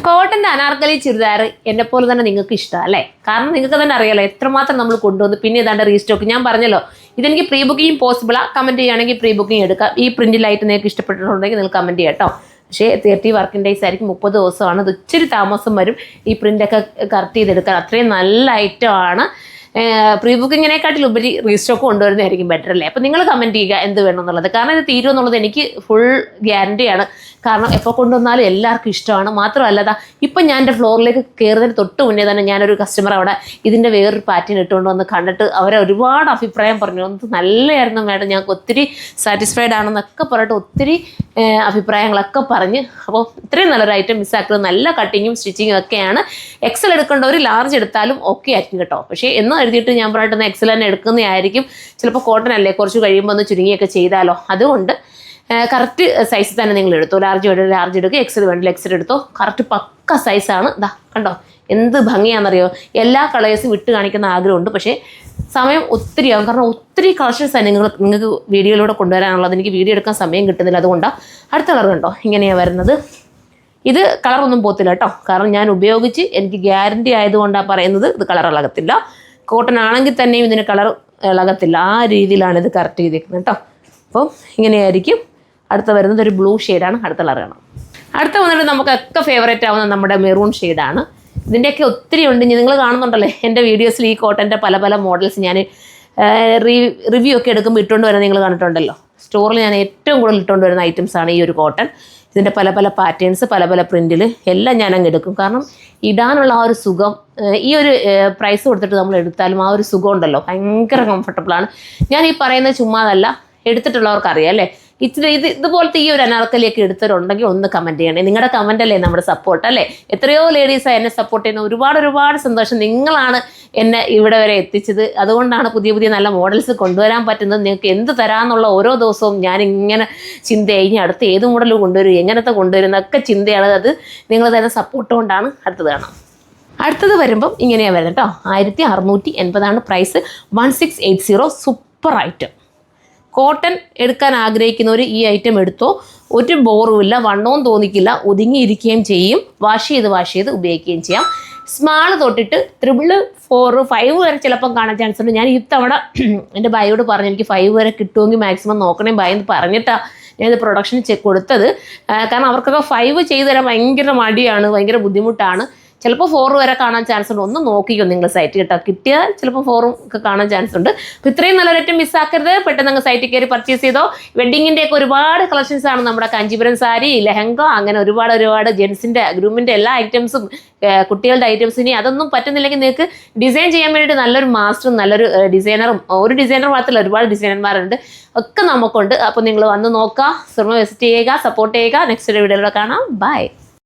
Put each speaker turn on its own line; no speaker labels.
കോട്ടൻ്റെ അനാർക്കലി ചുരിദാർ എന്നെ പോലെ തന്നെ നിങ്ങൾക്ക് ഇഷ്ടമാണ് അല്ലേ? കാരണം നിങ്ങൾക്ക് തന്നെ അറിയാലോ എത്രമാത്രം നമ്മൾ കൊണ്ടുവന്ന് പിന്നെ ഏതാണ്ട് റീസ്റ്റോക്ക്. ഞാൻ പറഞ്ഞല്ലോ ഇതെനിക്ക് പ്രീ ബുക്കിംഗ് പോസിബിളാണ്. കമൻറ്റ് ചെയ്യുകയാണെങ്കിൽ പ്രീ ബുക്കിംഗ് എടുക്കാം. ഈ പ്രിൻറ്റിലായിട്ട് നിങ്ങൾക്ക് ഇഷ്ടപ്പെട്ടിട്ടുണ്ടെങ്കിൽ നിങ്ങൾ കമൻറ്റ് ചെയ്യാം കേട്ടോ. പക്ഷേ 30 വർക്കിംഗ് ഡേയ്സ് ആയിരിക്കും, 30 ദിവസമാണ്. അത് ഇച്ചിരി താമസം വരും ഈ പ്രിൻ്റൊക്കെ കറക്റ്റ് ചെയ്തെടുക്കാൻ. അത്രയും നല്ല ഐറ്റമാണ്. പ്രീ ബുക്കിങ്ങിനെക്കാട്ടിൽ ഉപരി റീസ്റ്റോക്ക് കൊണ്ടുവരുന്നതായിരിക്കും ബെറ്റർ അല്ലേ? അപ്പോൾ നിങ്ങൾ കമൻറ്റ് ചെയ്യുക എന്ത് വേണമെന്നുള്ളത്. കാരണം ഇത് തീരുമെന്നുള്ളത് എനിക്ക് ഫുൾ ഗ്യാരണ്ടിയാണ്. കാരണം എപ്പോൾ കൊണ്ടുവന്നാലും എല്ലാവർക്കും ഇഷ്ടമാണ്. മാത്രമല്ല ഇപ്പം ഞാൻ എൻ്റെ ഫ്ലോറിലേക്ക് കയറുന്നതിന് തൊട്ട് മുന്നേ തന്നെ ഞാനൊരു കസ്റ്റമർ അവിടെ ഇതിൻ്റെ വേറൊരു പാറ്റേൺ ഇട്ടുകൊണ്ട് വന്ന് കണ്ടിട്ട് അവരെ ഒരുപാട് അഭിപ്രായം പറഞ്ഞു. അത് നല്ലതായിരുന്നു മാഡം, ഞങ്ങൾക്ക് ഒത്തിരി സാറ്റിസ്ഫൈഡ് ആണെന്നൊക്കെ പറഞ്ഞിട്ട് ഒത്തിരി അഭിപ്രായങ്ങളൊക്കെ പറഞ്ഞ്. അപ്പോൾ ഇത്രയും നല്ലൊരു ഐറ്റം മിസ്സാക്കുന്നത്. നല്ല കട്ടിങ്ങും സ്റ്റിച്ചിങ്ങും ഒക്കെയാണ്. എക്സൽ എടുക്കേണ്ടവർ ലാർജ് എടുത്താലും ഓക്കെ ആയിരിക്കും കേട്ടോ. പക്ഷേ എന്ന് എഴുതിയിട്ട് ഞാൻ പറഞ്ഞിട്ട് എക്സൽ തന്നെ എടുക്കുന്നതായിരിക്കും. ചിലപ്പോൾ കോട്ടൺ അല്ലേ, കുറച്ച് കഴിയുമ്പോൾ ഒന്ന് ചുരുങ്ങിയൊക്കെ ചെയ്താലോ. അതുകൊണ്ട് കറക്റ്റ് സൈസ് തന്നെ നിങ്ങൾ എടുത്തോ. ലാർജ് എടുക്കുക, എക്സൽ വേണ്ടില്ല എക്സൽ എടുത്തോ. കറക്റ്റ് പക്ക സൈസാണ്. ഇതാ കണ്ടോ എന്ത് ഭംഗിയാണെന്നറിയോ. എല്ലാ കളേഴ്സും വിട്ട് കാണിക്കുന്ന ആഗ്രഹമുണ്ട്. പക്ഷേ സമയം ഒത്തിരി ആകും. കാരണം ഒത്തിരി കളക്ഷൻസാണ് നിങ്ങൾക്ക് വീഡിയോയിലൂടെ കൊണ്ടുവരാനുള്ളത്. എനിക്ക് വീഡിയോ എടുക്കാൻ സമയം കിട്ടുന്നില്ല. അതുകൊണ്ടാണ്. അടുത്ത കളർ കണ്ടോ ഇങ്ങനെയാണ് വരുന്നത്. ഇത് കളറൊന്നും പോത്തില്ല കേട്ടോ. കാരണം ഞാൻ ഉപയോഗിച്ച് എനിക്ക് ഗ്യാരണ്ടി ആയതുകൊണ്ടാണ് പറയുന്നത്. ഇത് കളർ ഇളകത്തില്ല. കോട്ടൺ ആണെങ്കിൽ തന്നെയും ഇതിന് കളർ ഇളകത്തില്ല. ആ രീതിയിലാണ് ഇത് കറക്റ്റ് ചെയ്തിരിക്കുന്നത് കേട്ടോ. അപ്പം ഇങ്ങനെയായിരിക്കും. അടുത്ത വരുന്നത് ഒരു ബ്ലൂ ഷെയ്ഡാണ്. അടുത്ത കളർ കാണാം. അടുത്ത വന്നിട്ട് നമുക്കൊക്കെ ഫേവറേറ്റ് ആവുന്ന നമ്മുടെ മെറൂൺ ഷെയ്ഡാണ്. ഇതിൻ്റെയൊക്കെ ഒത്തിരി ഉണ്ട്. നിങ്ങൾ കാണുന്നുണ്ടല്ലേ എൻ്റെ വീഡിയോസിൽ ഈ കോട്ടൻ്റെ പല പല മോഡൽസ് ഞാൻ റിവ്യൂ ഒക്കെ എടുക്കുമ്പോൾ ഇട്ടുകൊണ്ട് വരുന്നത് നിങ്ങൾ കണ്ടിട്ടുണ്ടല്ലോ. സ്റ്റോറിൽ ഞാൻ ഏറ്റവും കൂടുതൽ ഇട്ടുകൊണ്ട് വരുന്ന ഐറ്റംസാണ് ഈ ഒരു കോട്ടൺ. ഇതിൻ്റെ പല പല പാറ്റേൺസ് പല പല പ്രിൻറ്റിൽ എല്ലാം ഞാൻ അങ്ങ് എടുക്കും. കാരണം ഇടാനുള്ള ആ ഒരു സുഖം ഈ ഒരു പ്രൈസ് കൊടുത്തിട്ട് നമ്മൾ എടുത്താലും ആ ഒരു സുഖം ഉണ്ടല്ലോ, ഭയങ്കര കംഫർട്ടബിളാണ്. ഞാൻ ഈ പറയുന്നത് ചുമ്മാതല്ല, എടുത്തിട്ടുള്ളവർക്ക് അറിയാം അല്ലേ. ഇതുപോലത്തെ ഈ ഒരു അനാർക്കലിയൊക്കെ എടുത്തവരുണ്ടെങ്കിൽ ഒന്ന് കമൻറ്റ് ചെയ്യണേ. നിങ്ങളുടെ കമൻ്റ് അല്ലേ നമ്മുടെ സപ്പോർട്ട് അല്ലേ. എത്രയോ ലേഡീസാണ് എന്നെ സപ്പോർട്ട് ചെയ്യുന്ന. ഒരുപാട് സന്തോഷം. നിങ്ങളാണ് എന്നെ ഇവിടെ വരെ എത്തിച്ചത്. അതുകൊണ്ടാണ് പുതിയ നല്ല മോഡൽസ് കൊണ്ടുവരാൻ പറ്റുന്നത്. നിങ്ങൾക്ക് എന്ത് തരാമെന്നുള്ള ഓരോ ദിവസവും ഞാൻ ഇങ്ങനെ ചിന്തയായി. ഇനി അടുത്ത് ഏത് മോഡൽ കൊണ്ടുവരും, എങ്ങനത്തെ കൊണ്ടുവരുന്നൊക്കെ ചിന്തയാണ്. അത് നിങ്ങൾ തരുന്ന സപ്പോർട്ട് കൊണ്ടാണ്. അടുത്തത് കാണാം. അടുത്തത് വരുമ്പം ഇങ്ങനെയാണ് വരുന്നത് കേട്ടോ. 1680 പ്രൈസ്. 1680. Super item. കോട്ടൺ എടുക്കാൻ ആഗ്രഹിക്കുന്നവർ ഈ ഐറ്റം എടുത്തോ. ഒരു ബോറുമില്ല, വണ്ണവും തോന്നിക്കില്ല, ഒതുങ്ങിയിരിക്കുകയും ചെയ്യും. വാഷ് ചെയ്ത് ഉപയോഗിക്കുകയും ചെയ്യാം. സ്മാൾ തൊട്ടിട്ട് 4, 5 വരെ ചിലപ്പം കാണാൻ ചാൻസ് ഉണ്ട്. ഞാൻ ഇത്തവണ എൻ്റെ ബയോട് പറഞ്ഞു എനിക്ക് 5 വരെ കിട്ടുമെങ്കിൽ മാക്സിമം നോക്കണേ ബയെന്ന് പറഞ്ഞിട്ടാണ് ഞാനിത് പ്രൊഡക്ഷന് കൊടുത്തത്. കാരണം അവർക്കൊക്കെ 5 ചെയ്തു തരാൻ ഭയങ്കര മടിയാണ്, ഭയങ്കര ബുദ്ധിമുട്ടാണ്. ചിലപ്പോൾ 4 വരെ കാണാൻ ചാൻസ് ഉണ്ട്. ഒന്ന് നോക്കിക്കോ നിങ്ങൾ സൈറ്റ് കേട്ടോ. കിട്ടിയാൽ ചിലപ്പോൾ 4 ഒക്കെ കാണാൻ ചാൻസ് ഉണ്ട്. അപ്പോൾ ഇത്രയും നല്ലൊരു ഐറ്റം മിസ്സാക്കരുത്. പെട്ടെന്ന് അങ്ങ് സൈറ്റിൽ കയറി പർച്ചേസ് ചെയ്തോ. വെഡ്ഡിങ്ങിൻ്റെയൊക്കെ ഒരുപാട് കളക്ഷൻസ് ആണ് നമ്മുടെ കാഞ്ചീപുരം സാരി, ലെഹങ്ക, അങ്ങനെ ഒരുപാട് ജെൻസിൻ്റെ ഗ്രൂമിൻ്റെ എല്ലാ ഐറ്റംസും, കുട്ടികളുടെ ഐറ്റംസ്. ഇനി അതൊന്നും പറ്റുന്നില്ലെങ്കിൽ നിങ്ങൾക്ക് ഡിസൈൻ ചെയ്യാൻ വേണ്ടിയിട്ട് നല്ലൊരു മാസ്റ്ററും നല്ലൊരു ഡിസൈനറും, ഒരു ഡിസൈനർ മാത്രമല്ല ഒരുപാട് ഡിസൈനർമാരുണ്ട്, ഒക്കെ നമുക്കുണ്ട്. അപ്പോൾ നിങ്ങൾ വന്ന് നോക്കുക, വിസിറ്റ് ചെയ്യുക, സപ്പോർട്ട് ചെയ്യുക. നെക്സ്റ്റ് വീഡിയോയിലൂടെ കാണാം. ബൈ.